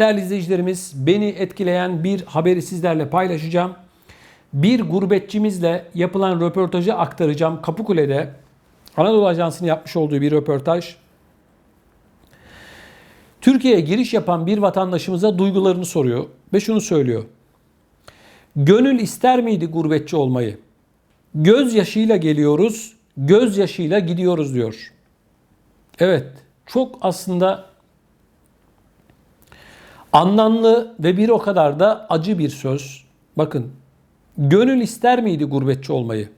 Değerli izleyicilerimiz, beni etkileyen bir haberi sizlerle paylaşacağım. Bir gurbetçimizle yapılan röportajı aktaracağım. Kapıkule'de Anadolu Ajansı'nın yapmış olduğu bir röportaj. Türkiye'ye giriş yapan bir vatandaşımıza duygularını soruyor ve şunu söylüyor. Gönül ister miydi gurbetçi olmayı? Gözyaşıyla geliyoruz, gözyaşıyla gidiyoruz diyor. Evet, çok aslında anlamlı ve bir o kadar da acı bir söz. Bakın, gönül ister miydi gurbetçi olmayı?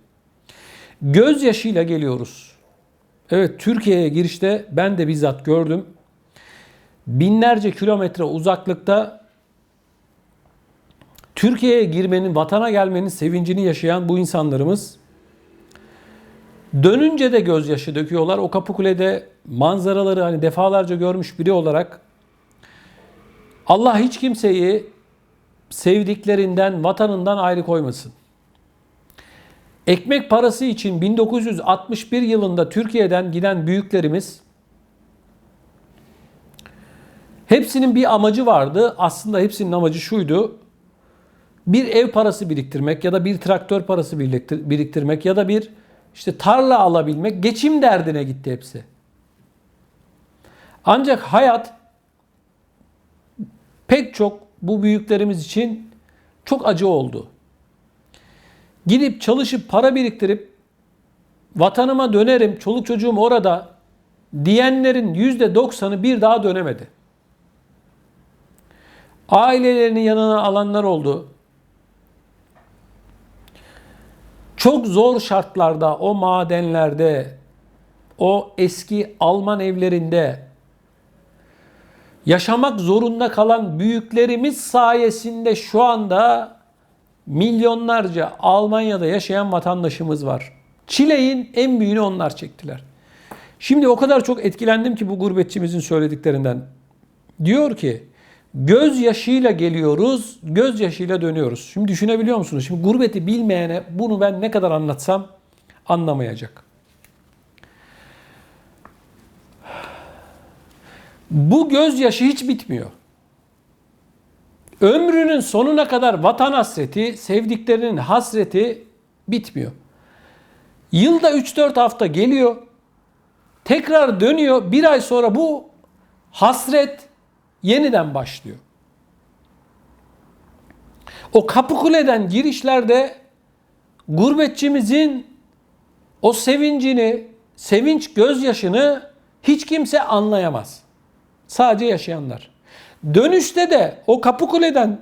Gözyaşıyla geliyoruz. Evet, Türkiye'ye girişte ben de bizzat gördüm. Binlerce kilometre uzaklıkta Türkiye'ye girmenin, vatana gelmenin sevincini yaşayan bu insanlarımız dönünce de gözyaşı döküyorlar. O Kapıkule'de manzaraları hani defalarca görmüş biri olarak Allah hiç kimseyi sevdiklerinden, vatanından ayrı koymasın. Ekmek parası için 1961 yılında Türkiye'den giden büyüklerimiz hepsinin bir amacı vardı. Aslında hepsinin amacı şuydu. Bir ev parası biriktirmek ya da bir traktör parası biriktirmek ya da bir tarla alabilmek, geçim derdine gitti hepsi. Ancak hayat pek çok bu büyüklerimiz için çok acı oldu. Gidip çalışıp para biriktirip vatanıma dönerim, çoluk çocuğum orada diyenlerin %90'ı bir daha dönemedi. Ailelerini yanına alanlar oldu. Çok zor şartlarda o madenlerde, o eski Alman evlerinde yaşamak zorunda kalan büyüklerimiz sayesinde şu anda milyonlarca Almanya'da yaşayan vatandaşımız var. Çileğin en büyüğünü onlar çektiler. Şimdi o kadar çok etkilendim ki bu gurbetçimizin söylediklerinden. Diyor ki, gözyaşıyla geliyoruz, gözyaşıyla dönüyoruz. Şimdi düşünebiliyor musunuz? Şimdi gurbeti bilmeyene bunu ben ne kadar anlatsam anlamayacak. Bu gözyaşı hiç bitmiyor. Ömrünün sonuna kadar vatan hasreti, sevdiklerinin hasreti bitmiyor. Yılda 3-4 hafta geliyor, tekrar dönüyor. Bir ay sonra bu hasret yeniden başlıyor. O Kapıkule'den girişlerde gurbetçimizin o sevincini, sevinç gözyaşını hiç kimse anlayamaz. Sadece yaşayanlar. Dönüşte de o Kapıkule'den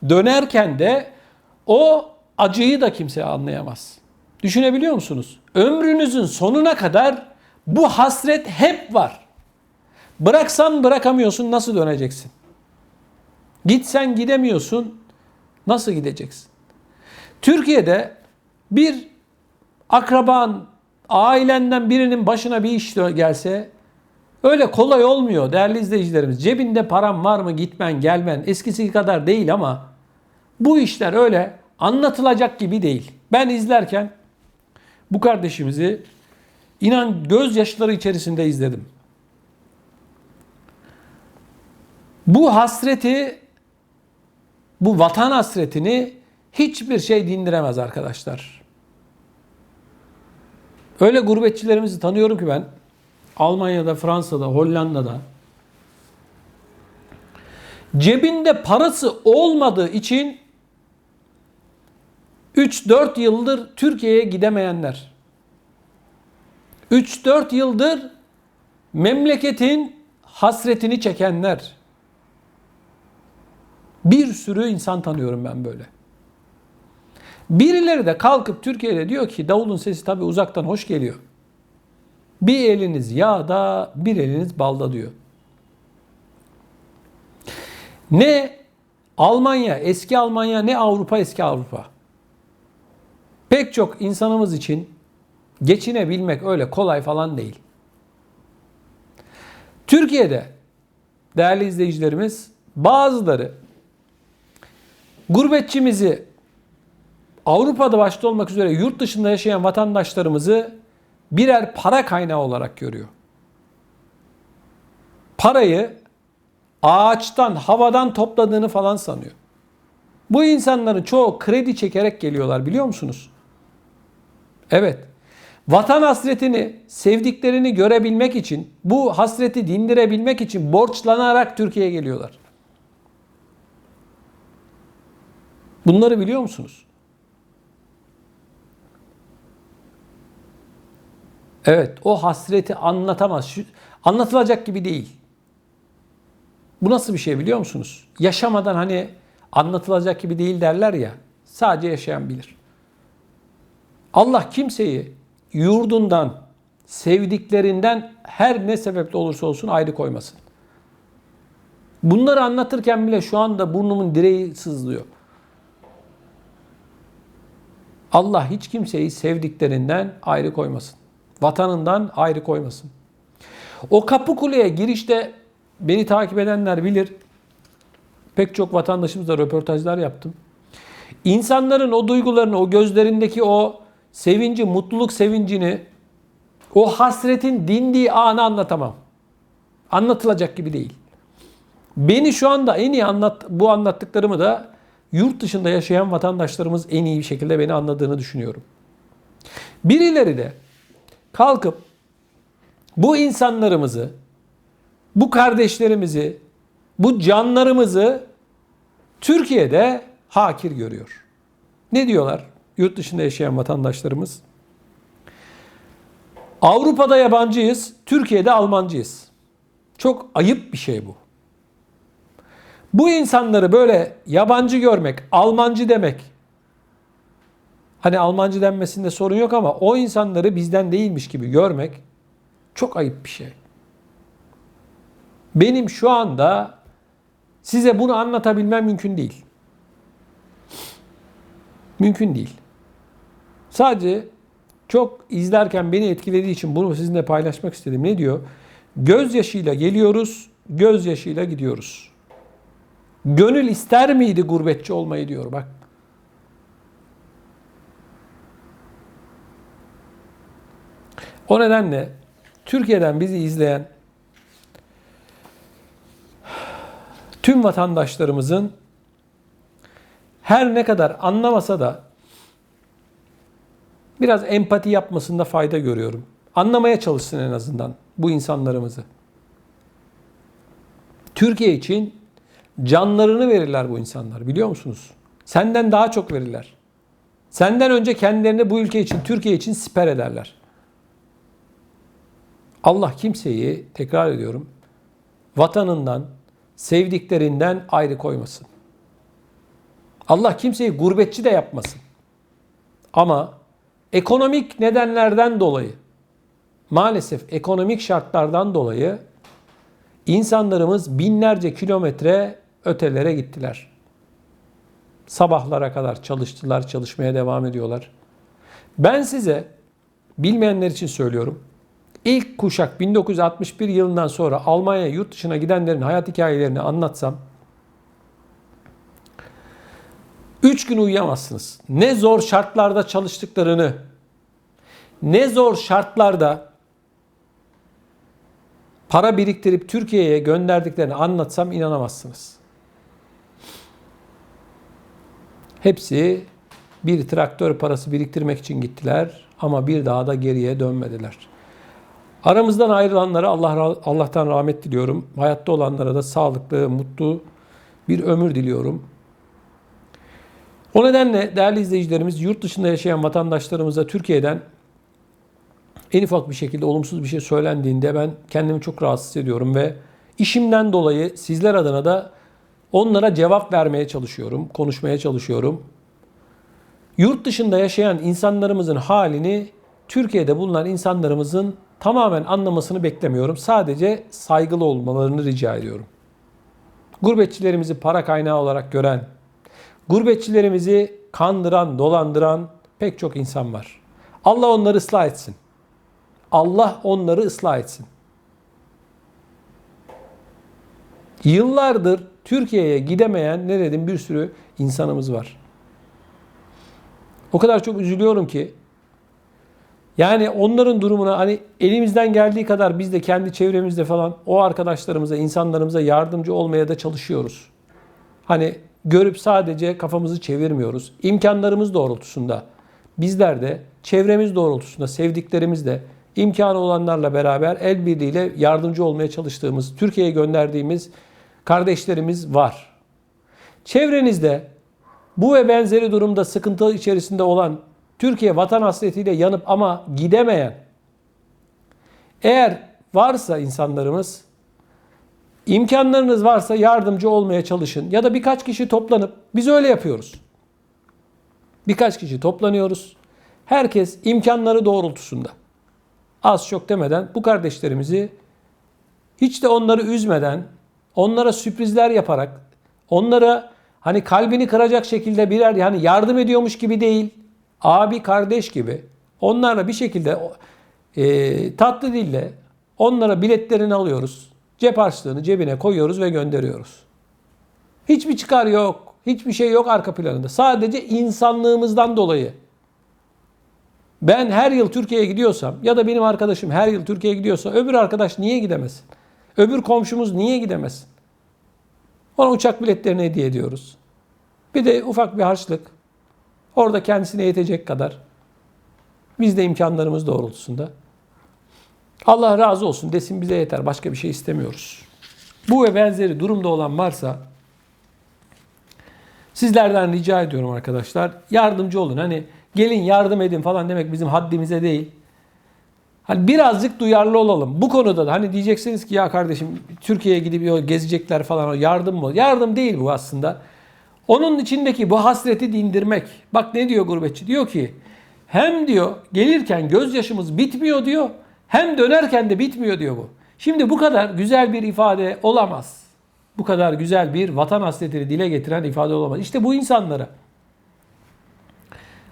dönerken de o acıyı da kimse anlayamaz. Düşünebiliyor musunuz? Ömrünüzün sonuna kadar bu hasret hep var. Bıraksan bırakamıyorsun, nasıl döneceksin? Gitsen gidemiyorsun, nasıl gideceksin? Türkiye'de bir akraban, ailenden birinin başına bir iş gelse öyle kolay olmuyor değerli izleyicilerimiz. Cebinde param var mı gitmen gelmen eskisi kadar değil ama bu işler öyle anlatılacak gibi değil. Ben izlerken bu kardeşimizi inan gözyaşları içerisinde izledim. Bu hasreti, bu vatan hasretini hiçbir şey dindiremez arkadaşlar. Öyle gurbetçilerimizi tanıyorum ki ben. Almanya'da, Fransa'da, Hollanda'da. Cebinde parası olmadığı için 3-4 yıldır Türkiye'ye gidemeyenler. 3-4 yıldır memleketin hasretini çekenler. Bir sürü insan tanıyorum ben böyle. Birileri de kalkıp Türkiye'de diyor ki davulun sesi tabii uzaktan hoş geliyor. Bir eliniz yağda, bir eliniz balda diyor. Ne Almanya, eski Almanya, ne Avrupa, eski Avrupa. Pek çok insanımız için geçinebilmek öyle kolay falan değil. Türkiye'de değerli izleyicilerimiz bazıları gurbetçimizi Avrupa'da başta olmak üzere yurt dışında yaşayan vatandaşlarımızı birer para kaynağı olarak görüyor. Parayı ağaçtan, havadan topladığını falan sanıyor. Bu insanların çoğu kredi çekerek geliyorlar, biliyor musunuz? Evet. Vatan hasretini, sevdiklerini görebilmek için, bu hasreti dindirebilmek için borçlanarak Türkiye'ye geliyorlar. Bunları biliyor musunuz? Evet, o hasreti anlatamaz. Anlatılacak gibi değil. Bu nasıl bir şey biliyor musunuz? Yaşamadan hani anlatılacak gibi değil derler ya. Sadece yaşayan bilir. Allah kimseyi yurdundan, sevdiklerinden her ne sebeple olursa olsun ayrı koymasın. Bunları anlatırken bile şu anda burnumun direği sızlıyor. Allah hiç kimseyi sevdiklerinden ayrı koymasın. Vatanından ayrı koymasın. O Kapıkule'ye girişte beni takip edenler bilir. Pek çok vatandaşımızla röportajlar yaptım. İnsanların o duygularını, o gözlerindeki o sevinci, mutluluk sevincini, o hasretin dindiği anı anlatamam. Anlatılacak gibi değil. Beni şu anda en iyi bu anlattıklarımı da yurt dışında yaşayan vatandaşlarımız en iyi bir şekilde beni anladığını düşünüyorum. Birileri de kalkıp bu insanlarımızı, bu kardeşlerimizi, bu canlarımızı Türkiye'de hakir görüyor. Ne diyorlar yurt dışında yaşayan vatandaşlarımız? Avrupa'da yabancıyız, Türkiye'de Almancıyız. Çok ayıp bir şey bu. Bu insanları böyle yabancı görmek, Almancı demek, hani Almancı denmesinde sorun yok ama o insanları bizden değilmiş gibi görmek çok ayıp bir şey. Benim şu anda size bunu anlatabilmem mümkün değil. Mümkün değil. Sadece çok izlerken beni etkilediği için bunu sizinle paylaşmak istedim. Ne diyor? Gözyaşıyla geliyoruz, gözyaşıyla gidiyoruz. Gönül ister miydi gurbetçi olmayı diyor bak. O nedenle Türkiye'den bizi izleyen tüm vatandaşlarımızın her ne kadar anlamasa da biraz empati yapmasında fayda görüyorum. Anlamaya çalışsın en azından bu insanlarımızı. Türkiye için canlarını verirler bu insanlar, biliyor musunuz? Senden daha çok verirler. Senden önce kendilerini bu ülke için, Türkiye için siper ederler. Allah kimseyi, tekrar ediyorum, vatanından, sevdiklerinden ayrı koymasın. Allah kimseyi gurbetçi de yapmasın. Ama ekonomik nedenlerden dolayı, maalesef ekonomik şartlardan dolayı insanlarımız binlerce kilometre ötelere gittiler. Sabahlara kadar çalıştılar, çalışmaya devam ediyorlar. Ben size, bilmeyenler için söylüyorum, İlk kuşak 1961 yılından sonra Almanya'ya, yurt dışına gidenlerin hayat hikayelerini anlatsam 3 gün uyuyamazsınız. Ne zor şartlarda çalıştıklarını, ne zor şartlarda para biriktirip Türkiye'ye gönderdiklerini anlatsam inanamazsınız. Hepsi bir traktör parası biriktirmek için gittiler ama bir daha da geriye dönmediler. Aramızdan ayrılanlara Allah'tan rahmet diliyorum. Hayatta olanlara da sağlıklı, mutlu bir ömür diliyorum. O nedenle değerli izleyicilerimiz, yurt dışında yaşayan vatandaşlarımıza Türkiye'den en ufak bir şekilde olumsuz bir şey söylendiğinde ben kendimi çok rahatsız ediyorum ve işimden dolayı sizler adına da onlara cevap vermeye çalışıyorum, konuşmaya çalışıyorum. Yurt dışında yaşayan insanlarımızın halini Türkiye'de bulunan insanlarımızın tamamen anlamasını beklemiyorum. Sadece saygılı olmalarını rica ediyorum. Gurbetçilerimizi para kaynağı olarak gören, gurbetçilerimizi kandıran, dolandıran pek çok insan var. Allah onları ıslah etsin. Allah onları ıslah etsin. Yıllardır Türkiye'ye gidemeyen, ne dedim, bir sürü insanımız var. O kadar çok üzülüyorum ki Yani onların durumuna hani elimizden geldiği kadar biz de kendi çevremizde falan o arkadaşlarımıza, insanlarımıza yardımcı olmaya da çalışıyoruz. Hani görüp sadece kafamızı çevirmiyoruz. İmkanlarımız doğrultusunda bizler de çevremiz doğrultusunda sevdiklerimizle imkanı olanlarla beraber el birliğiyle yardımcı olmaya çalıştığımız, Türkiye'ye gönderdiğimiz kardeşlerimiz var. Çevrenizde bu ve benzeri durumda sıkıntı içerisinde olan, Türkiye vatan hasretiyle yanıp ama gidemeyen, eğer varsa insanlarımız, imkanlarınız varsa yardımcı olmaya çalışın. Ya da birkaç kişi toplanıp, biz öyle yapıyoruz. Birkaç kişi toplanıyoruz. Herkes imkanları doğrultusunda, az çok demeden bu kardeşlerimizi hiç de onları üzmeden, onlara sürprizler yaparak, onlara hani kalbini kıracak şekilde birer yani yardım ediyormuş gibi değil, abi kardeş gibi onlarla bir şekilde tatlı dille onlara biletlerini alıyoruz. Cep harçlığını cebine koyuyoruz ve gönderiyoruz. Hiçbir çıkar yok. Hiçbir şey yok arka planında. Sadece insanlığımızdan dolayı. Ben her yıl Türkiye'ye gidiyorsam ya da benim arkadaşım her yıl Türkiye'ye gidiyorsa öbür arkadaş niye gidemesin? Öbür komşumuz niye gidemesin? Ona uçak biletlerini hediye ediyoruz. Bir de ufak bir harçlık. Orada kendisine yetecek kadar. Biz de imkanlarımız doğrultusunda. Allah razı olsun desin, bize yeter. Başka bir şey istemiyoruz. Bu ve benzeri durumda olan varsa sizlerden rica ediyorum arkadaşlar. Yardımcı olun. Hani gelin yardım edin falan demek bizim haddimize değil. Hani birazcık duyarlı olalım. Bu konuda da hani diyeceksiniz ki ya kardeşim Türkiye'ye gidip gezecekler falan, o yardım mı? Yardım değil bu aslında. Onun içindeki bu hasreti dindirmek. Bak ne diyor gurbetçi? Diyor ki hem diyor gelirken gözyaşımız bitmiyor diyor. Hem dönerken de bitmiyor diyor bu. Şimdi bu kadar güzel bir ifade olamaz. Bu kadar güzel bir vatan hasretini dile getiren ifade olamaz. İşte bu insanlara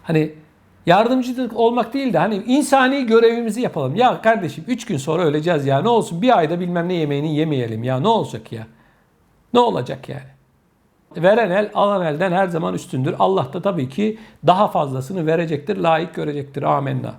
hani yardımcılık olmak değil de hani insani görevimizi yapalım. Ya kardeşim 3 gün sonra öleceğiz ya, ne olsun bir ayda bilmem ne yemeğini yemeyelim ya, ne olacak ya? Ne olacak yani? Veren el alan elden her zaman üstündür. Allah da tabii ki daha fazlasını verecektir, layık görecektir. Amenna.